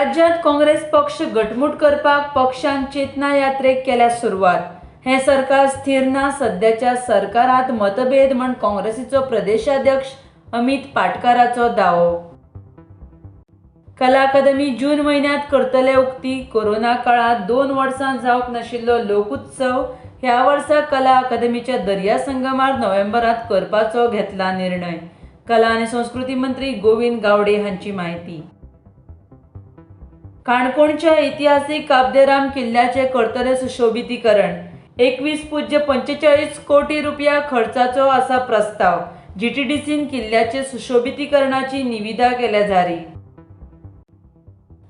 राज्यात काँग्रेस पक्ष घटमूट करपाक पक्षान चेतना यात्रेक केल्या सुरवात। हे सरकार स्थिर ना, सध्याच्या सरकारात मतभेद म्हण काँग्रेसीचो प्रदेशाध्यक्ष अमित पाटकराचो दावो। कला अकादमी जून महिन्यात करतले उक्ती। कोरोना काळात 2 वर्सां जावंक नाशिल्लो लोकोत्सव ह्या वर्सा कला अकादमीच्या दर्या संगमार नोव्हेंबरात करपाचो घेतला निर्णय। कला आणि संस्कृती मंत्री गोविंद गावडे हांची माहिती। काणकोणच्या ऐतिहासिक काबदेराम किल्ल्याचे करतले सुशोभितीकरण। 21.45 कोटी रुपया खर्चाचो आसा प्रस्ताव। जीटीडीसीन किल्ल्याचे सुशोभितीकरणाची निविदा केल्या जारी।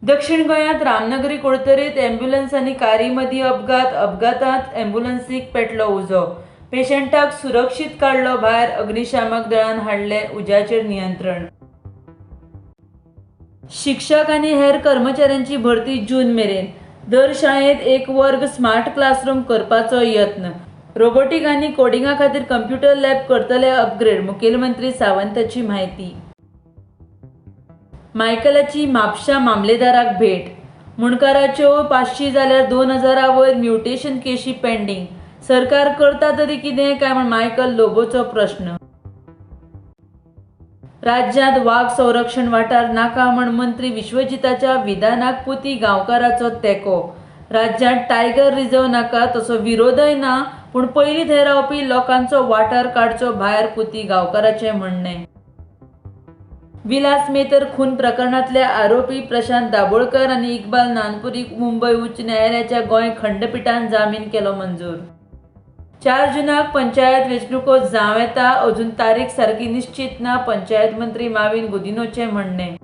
दक्षिण गोंयांत रामनगरी कुडतरीत अँब्युलन्स आनी कारी मदीं अपघातात अँब्युलन्सीक पेटलो उजो। पेशंटाक सुरक्षीत काडलो भायर, अग्निशामक दळान हाडले उज्याचेर नियंत्रण। शिक्षक आनी हेर कर्मचाऱ्यांची भरती जून मेरेन। दर शाळेंत एक वर्ग स्मार्ट क्लासरूम करपाचो यत्न। रोबोटिक आनी कोडिंगा खातीर कंप्युटर लॅब करतले अपग्रेड, मुखेलमंत्री सावंताची माहिती। मायकलाची म्हापशां मामलेदाराक भेट। मुणकाराच्यो 500 जाल्यार 2000 वयर म्युटेशन केशी पेंडिंग। सरकार करता तरी कितें काय म्हण मायकल लोबोचो प्रश्न। राज्यांत वाघ संरक्षण वाठार नाका म्हण मंत्री विश्वजिताच्या विधानाक पुती गांवकारांचो तेंको। राज्यांत टायगर रिझर्व नाका तसो विरोधय ना, पूण पयलीं थंय रावपी लोकांचो वाठार काडचो भायर पुती गांवकाराचें म्हणणें। विलास मेतर खून प्रकरणांतले आरोपी प्रशांत दाबोळकर आनी इक्बाल नानपुरीक मुंबय उच्च न्यायालयाच्या गोंय खंडपीठान जामीन केलो मंजूर। 4 जूनाक पंचायत वेंचणुको जावं येता, अजून तारीख सारकी निश्चित ना, पंचायत मंत्री माविन गुदिन्होचें म्हणणें।